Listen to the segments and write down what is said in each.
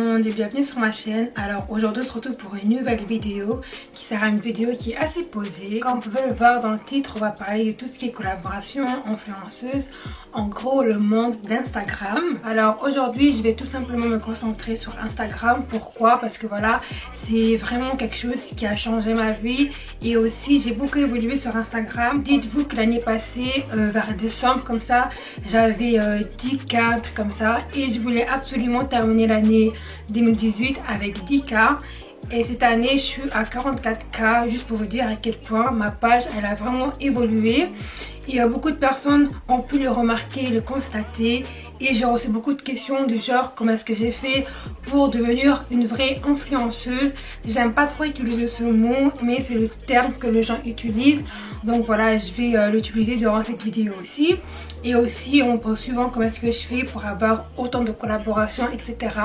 monde et bienvenue sur ma chaîne. Alors aujourd'hui on se retrouve pour une nouvelle vidéo qui sera une vidéo qui est assez posée. Comme vous pouvez le voir dans le titre, on va parler de tout ce qui est collaboration, influenceuse, en gros le monde d'Instagram. Alors aujourd'hui je vais tout simplement me concentrer sur Instagram. Pourquoi? Parce que voilà, c'est vraiment quelque chose qui a changé ma vie et aussi j'ai beaucoup évolué sur Instagram. Dites-vous que l'année passée, vers décembre comme ça, j'avais 10K, un truc comme ça, et je voulais absolument terminer l'année 2018 avec 10K. Et cette année je suis à 44K, juste pour vous dire à quel point ma page elle a vraiment évolué. Et beaucoup de personnes ont pu le remarquer, le constater. Et j'ai reçu beaucoup de questions du genre comment est-ce que j'ai fait pour devenir une vraie influenceuse. J'aime pas trop utiliser ce mot, mais c'est le terme que les gens utilisent. Donc voilà, je vais l'utiliser durant cette vidéo aussi. Et aussi on me pose souvent comment est-ce que je fais pour avoir autant de collaborations, etc.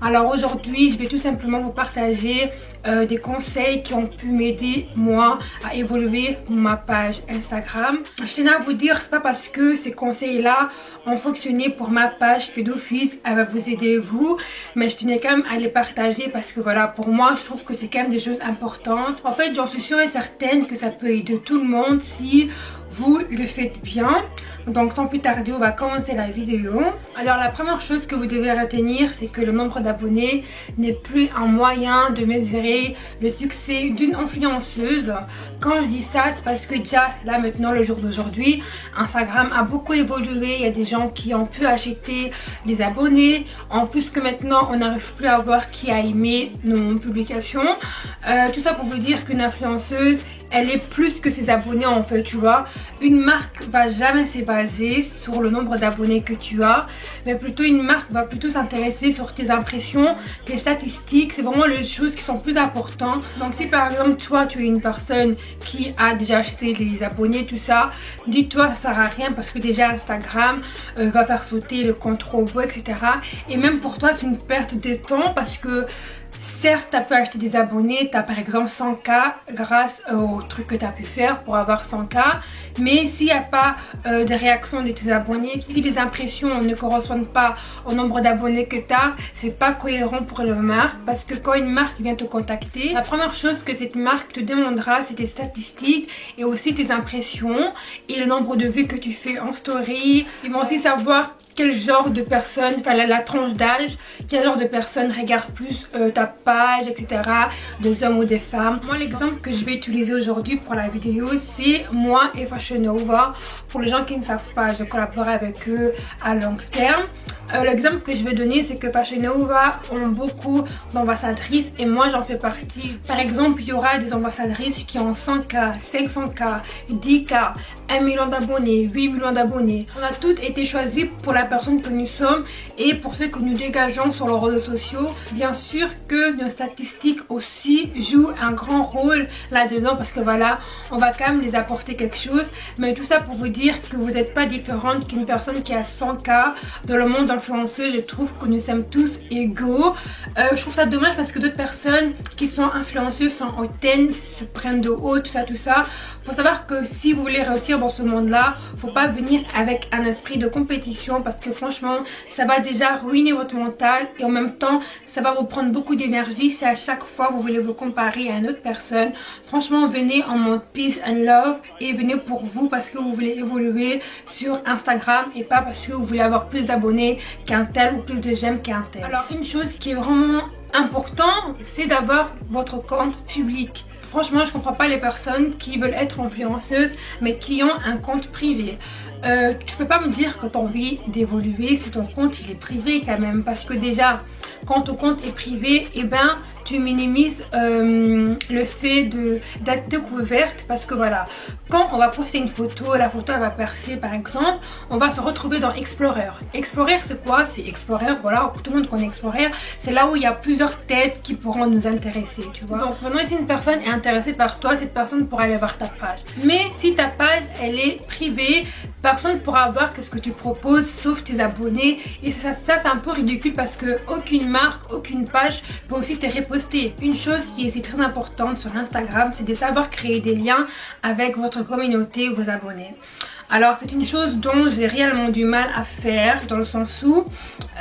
Alors aujourd'hui je vais tout simplement vous partager des conseils qui ont pu m'aider moi à évoluer ma page Instagram. Je tenais à vous dire, c'est pas parce que ces conseils là ont fonctionné pour ma page que d'office elle va vous aider vous, mais je tenais quand même à les partager parce que voilà, pour moi je trouve que c'est quand même des choses importantes. En fait j'en suis sûre et certaine que ça peut aider tout le monde si vous le faites bien. Donc sans plus tarder on va commencer la vidéo. Alors la première chose que vous devez retenir, c'est que le nombre d'abonnés n'est plus un moyen de mesurer le succès d'une influenceuse. Quand je dis ça, c'est parce que déjà là maintenant, le jour d'aujourd'hui, Instagram a beaucoup évolué. Il y a des gens qui ont pu acheter des abonnés. En plus que maintenant on n'arrive plus à voir qui a aimé nos publications. Tout ça pour vous dire qu'une influenceuse, elle est plus que ses abonnés en fait, tu vois. Une marque va jamais se baser sur le nombre d'abonnés que tu as, mais plutôt une marque va plutôt s'intéresser sur tes impressions, tes statistiques. C'est vraiment les choses qui sont plus importantes. Donc si par exemple toi tu es une personne qui a déjà acheté les abonnés, tout ça, dis-toi ça sert à rien parce que déjà Instagram va faire sauter le compte robot, etc. Et même pour toi c'est une perte de temps parce que certes, tu as pu acheter des abonnés, tu as par exemple 100K grâce au truc que tu as pu faire pour avoir 100K. Mais s'il n'y a pas de réaction de tes abonnés, si les impressions ne correspondent pas au nombre d'abonnés que tu as, c'est pas cohérent pour la marque. Parce que quand une marque vient te contacter, la première chose que cette marque te demandera, c'est tes statistiques et aussi tes impressions et le nombre de vues que tu fais en story. Ils vont aussi savoir quel genre de personnes, enfin la tranche d'âge, quel genre de personnes regarde plus ta page, etc. Des hommes ou des femmes. Moi l'exemple que je vais utiliser aujourd'hui pour la vidéo, c'est moi et Fashion Nova. Pour les gens qui ne savent pas, je collabore avec eux à long terme. L'exemple que je vais donner, c'est que Fashion Nova ont beaucoup d'ambassadrices et moi j'en fais partie. Par exemple, il y aura des ambassadrices qui ont 100K, 500K, 10K, 1 million d'abonnés, 8 millions d'abonnés. On a toutes été choisies pour la personne que nous sommes et pour ce que nous dégageons sur les réseaux sociaux. Bien sûr que nos statistiques aussi jouent un grand rôle là-dedans parce que voilà, on va quand même les apporter quelque chose. Mais tout ça pour vous dire que vous n'êtes pas différente qu'une personne qui a 100K dans le monde influenceuse. Je trouve que nous sommes tous égaux. Je trouve ça dommage parce que d'autres personnes qui sont influenceuses sont hautaines, se prennent de haut, tout ça, tout ça. Faut savoir que si vous voulez réussir dans ce monde là, faut pas venir avec un esprit de compétition parce que franchement ça va déjà ruiner votre mental et en même temps ça va vous prendre beaucoup d'énergie si à chaque fois vous voulez vous comparer à une autre personne. Franchement venez en mode peace and love et venez pour vous parce que vous voulez évoluer sur Instagram et pas parce que vous voulez avoir plus d'abonnés qu'un tel ou plus de j'aime qu'un tel. Alors une chose qui est vraiment importante, c'est d'avoir votre compte public. Franchement je comprends pas les personnes qui veulent être influenceuses mais qui ont un compte privé. Tu peux pas me dire que tu as envie d'évoluer si ton compte il est privé quand même, parce que déjà quand ton compte est privé, et ben tu minimises le fait d'être découverte parce que voilà, quand on va poster une photo, la photo elle va percer par exemple, on va se retrouver dans Explorer. Explorer c'est quoi? C'est Explorer, voilà, tout le monde connaît Explorer, c'est là où il y a plusieurs têtes qui pourront nous intéresser, tu vois. Donc maintenant si une personne est intéressée par toi, cette personne pourra aller voir ta page. Mais si ta page elle est privée, personne ne pourra voir que ce que tu proposes sauf tes abonnés et ça c'est un peu ridicule parce que aucune marque, aucune page peut aussi te reposter. Une chose qui est aussi très importante sur Instagram, c'est de savoir créer des liens avec votre communauté, vos abonnés. Alors c'est une chose dont j'ai réellement du mal à faire, dans le sens où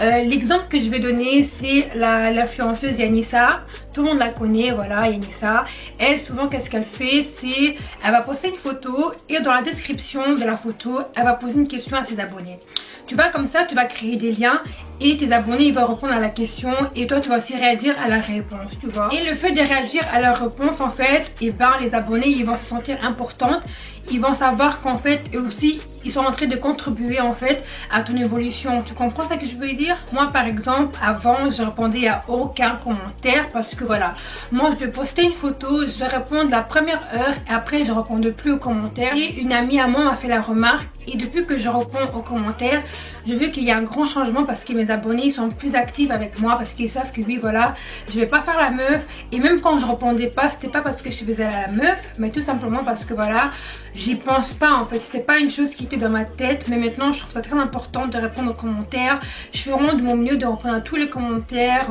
l'exemple que je vais donner, c'est l'influenceuse Yanissa. Tout le monde la connaît, voilà, Yanissa. Elle, souvent, qu'est-ce qu'elle fait? C'est elle va poster une photo et dans la description de la photo, elle va poser une question à ses abonnés. Tu vas comme ça, tu vas créer des liens et tes abonnés ils vont répondre à la question et toi tu vas aussi réagir à la réponse, tu vois. Et le fait de réagir à leur réponse, en fait, et ben les abonnés ils vont se sentir importantes, ils vont savoir qu'en fait eux aussi ils sont en train de contribuer en fait à ton évolution. Tu comprends ce que je veux dire? Moi par exemple, avant je répondais à aucun commentaire parce que voilà, moi je vais poster une photo, je vais répondre la première heure et après je ne répondais plus aux commentaires. Et une amie à moi m'a fait la remarque et depuis que je réponds aux commentaires, je veux qu'il y a un grand changement parce que mes abonnés ils sont plus actifs avec moi parce qu'ils savent que oui voilà, je vais pas faire la meuf. Et même quand je répondais pas, c'était pas parce que je faisais la meuf, mais tout simplement parce que voilà, j'y pense pas en fait, c'était pas une chose qui était dans ma tête. Mais maintenant je trouve ça très important de répondre aux commentaires. Je fais vraiment de mon mieux de répondre à tous les commentaires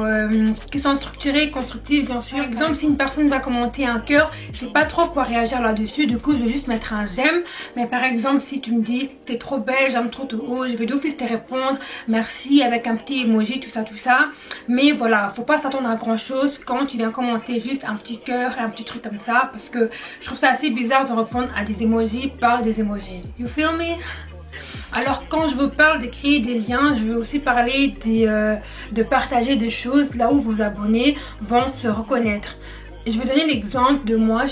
qui sont structurés et constructifs bien sûr. Par exemple, si une personne va commenter un cœur, je sais pas trop quoi réagir là-dessus, du coup je vais juste mettre un j'aime. Mais par exemple si tu me dis t'es trop belle, j'aime trop ton haut, je vais d'office te répondre merci avec un petit emoji, tout ça. Mais voilà, faut pas s'attendre à grand chose quand tu viens commenter juste un petit cœur et un petit truc comme ça, parce que je trouve ça assez bizarre de répondre à des emojis par des emojis. You feel me? Alors quand je vous parle de créer des liens, je veux aussi parler de partager des choses là où vos abonnés vont se reconnaître. Je vais donner l'exemple de moi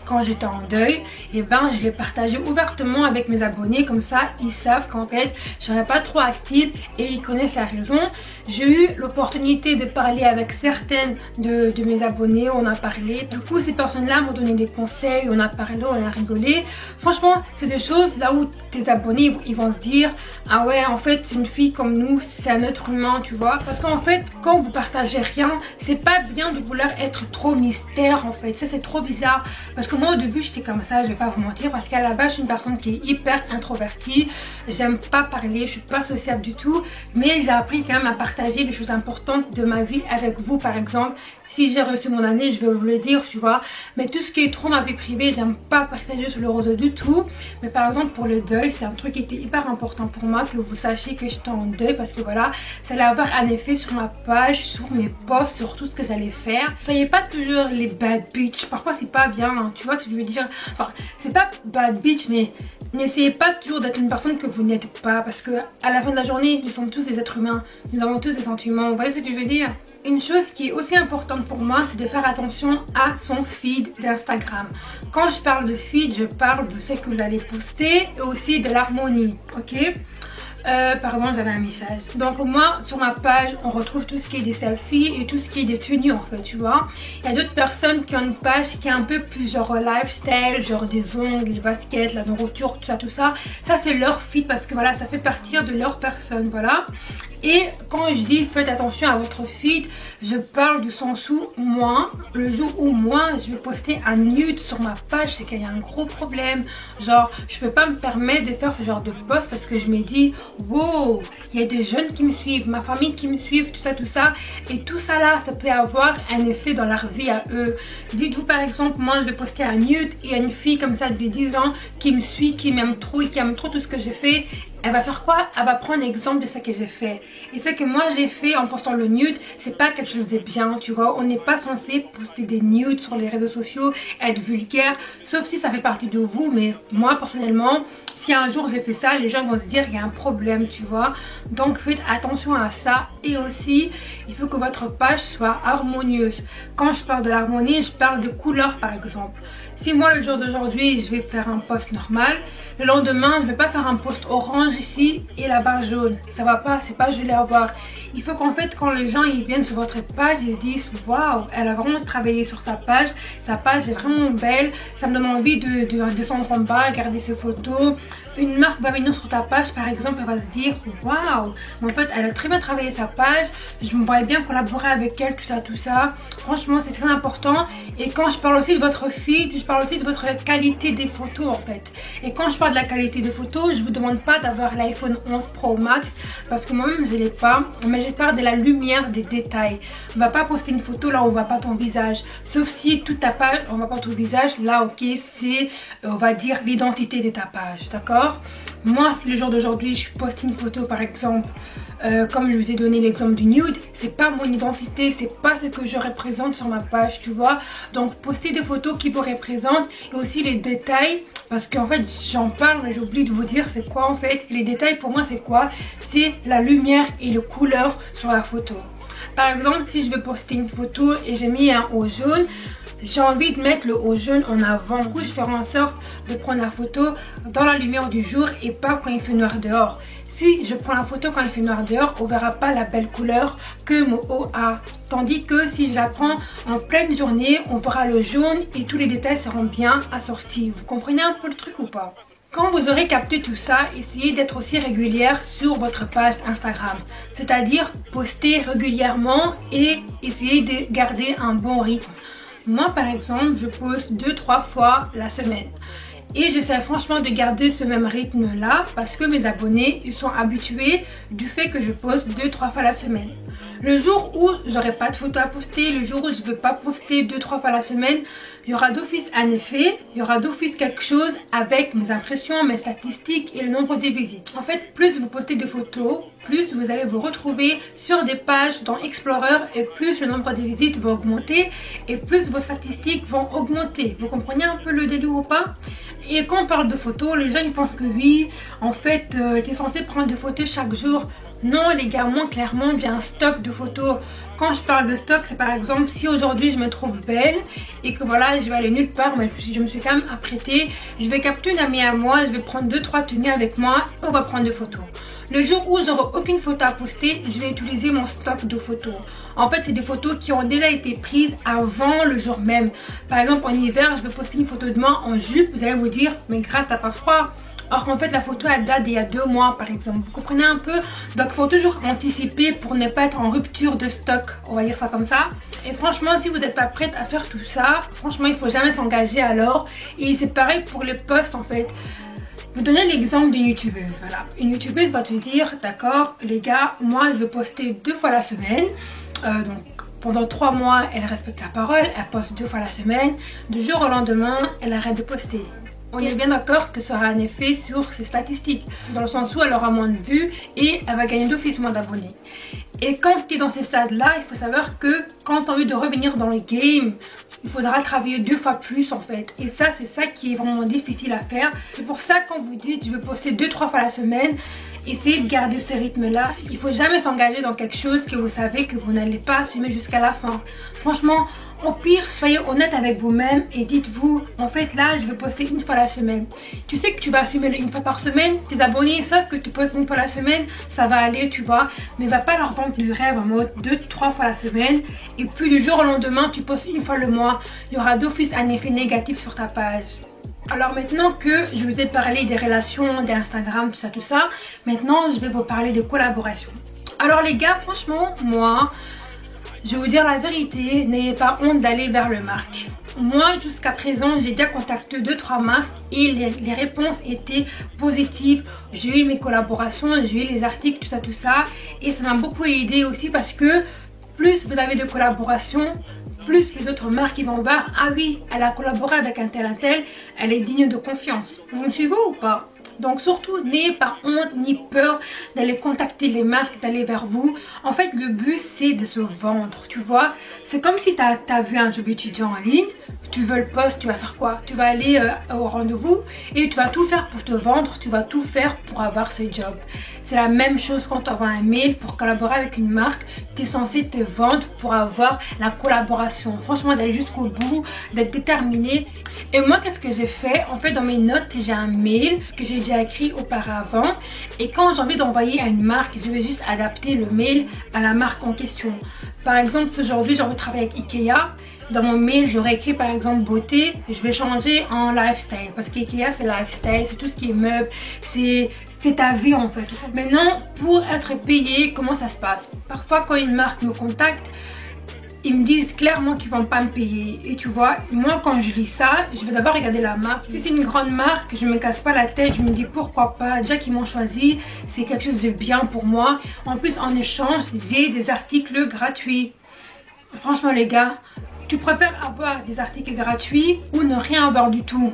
quand j'étais en deuil. Et ben je l'ai partagé ouvertement avec mes abonnés, comme ça ils savent qu'en fait je serais pas trop active et ils connaissent la raison. J'ai eu l'opportunité de parler avec certaines de mes abonnés, on a parlé. Du coup ces personnes là m'ont donné des conseils, on a parlé, on a rigolé. Franchement c'est des choses là où tes abonnés ils vont se dire ah ouais en fait c'est une fille comme nous, c'est un être humain, tu vois. Parce qu'en fait quand vous partagez rien, c'est pas bien de vouloir être trop mystérieux en fait, ça c'est trop bizarre parce que moi au début j'étais comme ça, je vais pas vous mentir, parce qu'à la base je suis une personne qui est hyper introvertie, j'aime pas parler, je suis pas sociable du tout, mais j'ai appris quand même à partager les choses importantes de ma vie avec vous. Par exemple si j'ai reçu mon année je vais vous le dire, tu vois, mais tout ce qui est trop ma vie privée j'aime pas partager sur le réseau du tout. Mais par exemple pour le deuil c'est un truc qui était hyper important pour moi, que vous sachiez que j'étais en deuil, parce que voilà ça allait avoir un effet sur ma page, sur mes posts, sur tout ce que j'allais faire. Soyez pas toujours les bad bitch, parfois c'est pas bien hein, tu vois ce que je veux dire. Enfin c'est pas bad bitch, mais n'essayez pas toujours d'être une personne que vous n'êtes pas, parce que à la fin de la journée nous sommes tous des êtres humains, nous avons tous des sentiments, vous voyez ce que je veux dire. Une chose qui est aussi importante pour moi, c'est de faire attention à son feed d'Instagram. Quand je parle de feed, je parle de ce que vous allez poster et aussi de l'harmonie, ok. Pardon, j'avais un message. Donc moi sur ma page on retrouve tout ce qui est des selfies et tout ce qui est des tenues en fait, tu vois. Il y a d'autres personnes qui ont une page qui est un peu plus genre lifestyle, genre des ongles, les baskets, la nourriture, tout ça. Ça c'est leur feed parce que voilà ça fait partie de leur personne, voilà. Et quand je dis faites attention à votre feed, je parle du sens où moi, le jour où moi je vais poster un nude sur ma page, c'est qu'il y a un gros problème. Genre je peux pas me permettre de faire ce genre de post parce que je me dis wow, il y a des jeunes qui me suivent, ma famille qui me suivent, tout ça. Et tout ça là, ça peut avoir un effet dans leur vie à eux. Dites-vous par exemple, moi je vais poster un nude et il y a une fille comme ça de 10 ans qui me suit, qui m'aime trop et qui aime trop tout ce que j'ai fait. Elle va faire quoi? Elle va prendre exemple de ce que j'ai fait. Et ce que moi j'ai fait en postant le nude, c'est pas quelque chose de bien, tu vois. On n'est pas censé poster des nudes sur les réseaux sociaux, être vulgaire, sauf si ça fait partie de vous. Mais moi personnellement, si un jour j'ai fait ça, les gens vont se dire qu'il y a un problème, tu vois. Donc faites attention à ça. Et aussi, il faut que votre page soit harmonieuse. Quand je parle de l'harmonie, je parle de couleurs par exemple. Si moi le jour d'aujourd'hui je vais faire un post normal, le lendemain je vais pas faire un post orange ici et la barre jaune, ça va pas, c'est pas joli à voir. Il faut qu'en fait quand les gens ils viennent sur votre page, ils se disent waouh, elle a vraiment travaillé sur sa page est vraiment belle, ça me donne envie de descendre en bas, regarder ses photos. Une marque va venir sur ta page par exemple, elle va se dire waouh, en fait elle a très bien travaillé sa page, je me voyais bien collaborer avec elle, tout ça. Franchement c'est très important. Et quand je parle aussi de votre feed, je parle aussi de votre qualité des photos en fait. Et quand je parle de la qualité des photos, je vous demande pas d'avoir l'iPhone 11 Pro Max parce que moi-même je l'ai pas, mais je parle de la lumière, des détails. On va pas poster une photo là où on voit pas ton visage, sauf si toute ta page on voit pas ton visage, là ok c'est on va dire l'identité de ta page, d'accord. d'accord? Moi, si le jour d'aujourd'hui je poste une photo par exemple, comme je vous ai donné l'exemple du nude, c'est pas mon identité, c'est pas ce que je représente sur ma page, tu vois. Donc poster des photos qui vous représentent et aussi les détails, parce qu'en fait j'en parle mais j'oublie de vous dire c'est quoi en fait. Les détails pour moi c'est quoi? C'est la lumière et les couleurs sur la photo. Par exemple, si je veux poster une photo et j'ai mis un haut jaune, j'ai envie de mettre le haut jaune en avant. Du coup, je ferai en sorte de prendre la photo dans la lumière du jour et pas quand il fait noir dehors. Si je prends la photo quand il fait noir dehors, on verra pas la belle couleur que mon haut a. Tandis que si je la prends en pleine journée, on verra le jaune et tous les détails seront bien assortis. Vous comprenez un peu le truc ou pas? Quand vous aurez capté tout ça, essayez d'être aussi régulière sur votre page Instagram. C'est-à-dire poster régulièrement et essayez de garder un bon rythme. Moi par exemple, je poste 2-3 fois la semaine. Et j'essaie franchement de garder ce même rythme là parce que mes abonnés ils sont habitués du fait que je poste 2-3 fois la semaine. Le jour où j'aurai pas de photos à poster, le jour où je veux pas poster 2-3 fois la semaine, il y aura d'office un effet, il y aura d'office quelque chose avec mes impressions, mes statistiques et le nombre de visites. En fait, plus vous postez des photos, plus vous allez vous retrouver sur des pages dans Explorer et plus le nombre de visites va augmenter et plus vos statistiques vont augmenter. Vous comprenez un peu le délire ou pas? Et quand on parle de photos, les gens ils pensent que oui, en fait, tu es censé prendre des photos chaque jour. Non les gars, moi clairement j'ai un stock de photos. Quand je parle de stock, c'est par exemple si aujourd'hui je me trouve belle et que voilà je vais aller nulle part, mais je me suis quand même apprêtée, je vais capter une amie à moi, je vais prendre 2-3 tenues avec moi et on va prendre des photos. Le jour où j'aurai aucune photo à poster, je vais utiliser mon stock de photos. En fait c'est des photos qui ont déjà été prises avant le jour même. Par exemple en hiver je vais poster une photo de moi en jupe, vous allez vous dire mais grâce t'as pas froid. Or qu'en fait la photo elle date d'il y a 2 mois par exemple, vous comprenez un peu? Donc il faut toujours anticiper pour ne pas être en rupture de stock, on va dire ça comme ça. Et franchement si vous n'êtes pas prête à faire tout ça, franchement il faut jamais s'engager alors. Et c'est pareil pour les posts en fait. Vous donnez l'exemple d'une youtubeuse, voilà. Une youtubeuse va te dire d'accord les gars, moi je vais poster 2 fois la semaine. Donc pendant 3 mois elle respecte sa parole, elle poste 2 fois la semaine. Du jour au lendemain elle arrête de poster. On est bien d'accord que ça aura un effet sur ses statistiques, dans le sens où elle aura moins de vues et elle va gagner d'office moins d'abonnés. Et quand tu es dans ces stades là, il faut savoir que quand tu as envie de revenir dans le game, il faudra travailler 2 fois plus en fait. Et ça c'est ça qui est vraiment difficile à faire. C'est pour ça quand vous dites je vais poster 2-3 fois la semaine, essayez de garder ce rythme là. Il faut jamais s'engager dans quelque chose que vous savez que vous n'allez pas assumer jusqu'à la fin. Franchement, au pire, soyez honnête avec vous-même et dites-vous, en fait là je vais poster 1 fois la semaine. Tu sais que tu vas assumer 1 fois par semaine, tes abonnés savent que tu postes 1 fois la semaine, ça va aller tu vois. Mais va pas leur vendre du rêve en mode 2-3 fois la semaine. Et puis du jour au lendemain tu postes 1 fois le mois, il y aura d'office un effet négatif sur ta page. Alors maintenant que je vous ai parlé des relations, d'Instagram, tout ça, maintenant je vais vous parler de collaboration. Alors les gars, franchement, moi, je vais vous dire la vérité, n'ayez pas honte d'aller vers le marque. Moi jusqu'à présent j'ai déjà contacté 2-3 marques et les réponses étaient positives. J'ai eu mes collaborations, j'ai eu les articles, tout ça. Et ça m'a beaucoup aidé aussi parce que plus vous avez de collaborations, plus les autres marques qui vont voir, ah oui, elle a collaboré avec un tel, elle est digne de confiance. Vous me suivez ou pas? Donc surtout, n'ayez pas honte ni peur d'aller contacter les marques, d'aller vers vous. En fait, le but, c'est de se vendre, tu vois. C'est comme si tu as vu un job étudiant en ligne, tu veux le poste, tu vas faire quoi? Tu vas aller au rendez-vous et tu vas tout faire pour te vendre, tu vas tout faire pour avoir ce job. C'est la même chose quand tu envoies un mail pour collaborer avec une marque. Tu es censé te vendre pour avoir la collaboration. Franchement, d'aller jusqu'au bout, d'être déterminé. Et moi, qu'est-ce que j'ai fait? En fait, dans mes notes, j'ai un mail que j'ai déjà écrit auparavant. Et quand j'ai envie d'envoyer à une marque, je vais juste adapter le mail à la marque en question. Par exemple, aujourd'hui, j'ai envie de travailler avec Ikea. Dans mon mail, j'aurais écrit par exemple beauté, je vais changer en lifestyle parce qu'IKEA c'est lifestyle, c'est tout ce qui est meuble, c'est ta vie en fait. Maintenant, pour être payé, comment ça se passe? Parfois quand une marque me contacte, ils me disent clairement qu'ils vont pas me payer. Et tu vois, moi quand je lis ça, je vais d'abord regarder la marque. Si c'est une grande marque, je me casse pas la tête, je me dis pourquoi pas. Déjà qu'ils m'ont choisi, c'est quelque chose de bien pour moi. En plus en échange, j'ai des articles gratuits. Franchement les gars, tu préfères avoir des articles gratuits ou ne rien avoir du tout?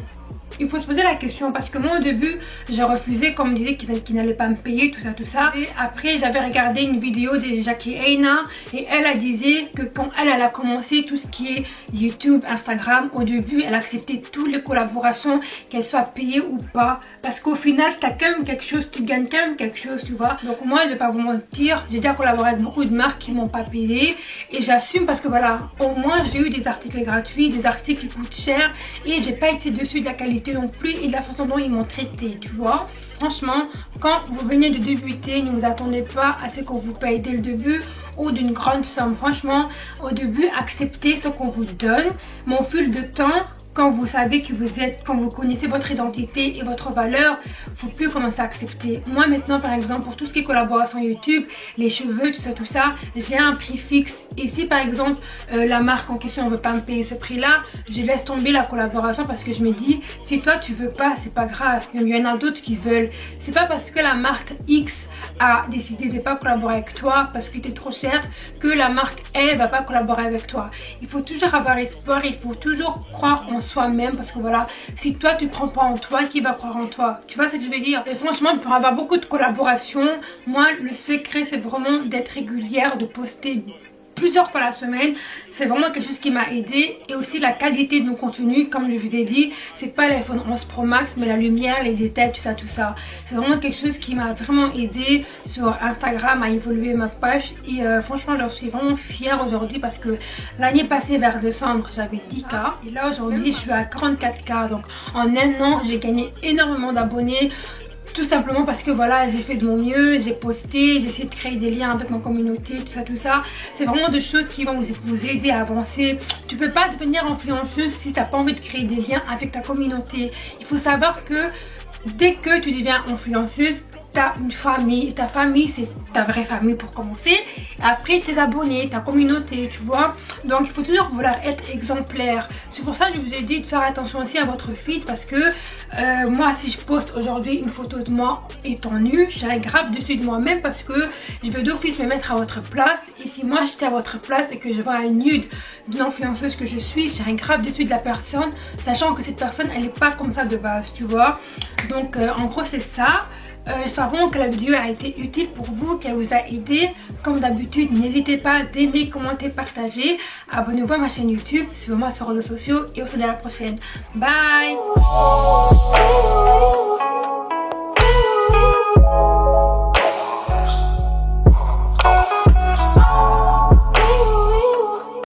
il faut se poser la question parce que moi au début je refusais quand on me disait qu'ils n'allaient pas me payer tout ça. Et après j'avais regardé une vidéo de Jackie Aina et elle disait que quand elle a commencé tout ce qui est YouTube, Instagram, au début elle acceptait toutes les collaborations, qu'elles soient payées ou pas, parce qu'au final t'as quand même quelque chose, tu gagnes quand même quelque chose, tu vois. Donc moi je vais pas vous mentir, j'ai déjà collaboré avec beaucoup de marques qui m'ont pas payé et j'assume parce que voilà, au moins j'ai eu des articles gratuits, des articles qui coûtent cher et j'ai pas été dessus de la qualité non plus et de la façon dont ils m'ont traité, tu vois. Franchement, quand vous venez de débuter, ne vous attendez pas à ce qu'on vous paye dès le début ou d'une grande somme. Franchement, au début, acceptez ce qu'on vous donne, mais au fil de temps, quand vous savez qui vous êtes, quand vous connaissez votre identité et votre valeur, faut plus commencer à accepter. Moi maintenant par exemple pour tout ce qui est collaboration YouTube, les cheveux, tout ça, j'ai un prix fixe. Et si par exemple la marque en question ne veut pas me payer ce prix là, je laisse tomber la collaboration parce que je me dis si toi tu veux pas, c'est pas grave, il y en a d'autres qui veulent. C'est pas parce que la marque X a décidé de pas collaborer avec toi parce que tu es trop cher que la marque elle va pas collaborer avec toi. Il faut toujours avoir espoir, il faut toujours croire en soi-même parce que voilà, si toi tu crois pas en toi, qui va croire en toi? Tu vois ce que je veux dire? Et franchement, pour avoir beaucoup de collaborations, moi le secret c'est vraiment d'être régulière, de poster plusieurs fois la semaine. C'est vraiment quelque chose qui m'a aidé. Et aussi la qualité de nos contenus, comme je vous ai dit, c'est pas l'iPhone 11 Pro Max mais la lumière, les détails, tout ça. C'est vraiment quelque chose qui m'a vraiment aidé sur Instagram à évoluer ma page. Et franchement j'en suis vraiment fière aujourd'hui parce que l'année passée vers décembre j'avais 10K et là aujourd'hui je suis à 44K. Donc en un an j'ai gagné énormément d'abonnés. Tout simplement parce que voilà, j'ai fait de mon mieux, j'ai posté, j'ai essayé de créer des liens avec ma communauté, tout ça. C'est vraiment des choses qui vont vous aider à avancer. Tu peux pas devenir influenceuse si tu n'as pas envie de créer des liens avec ta communauté. Il faut savoir que dès que tu deviens influenceuse, t'as une famille, ta famille c'est ta vraie famille pour commencer, après tes abonnés, ta communauté, tu vois. Donc il faut toujours vouloir être exemplaire. C'est pour ça que je vous ai dit de faire attention aussi à votre feed parce que moi si je poste aujourd'hui une photo de moi étant nue, je serais grave dessus de moi-même parce que je vais d'office me mettre à votre place. Et si moi j'étais à votre place et que je vois un nude d'une influenceuse que je suis, je serais grave dessus de la personne, sachant que cette personne elle est pas comme ça de base, tu vois. Donc en gros c'est ça. J'espère vraiment que la vidéo a été utile pour vous, qu'elle vous a aidé. Comme d'habitude, n'hésitez pas d'aimer, commenter, partager. Abonnez-vous à ma chaîne YouTube, suivez-moi sur les réseaux sociaux et on se dit à la prochaine. Bye!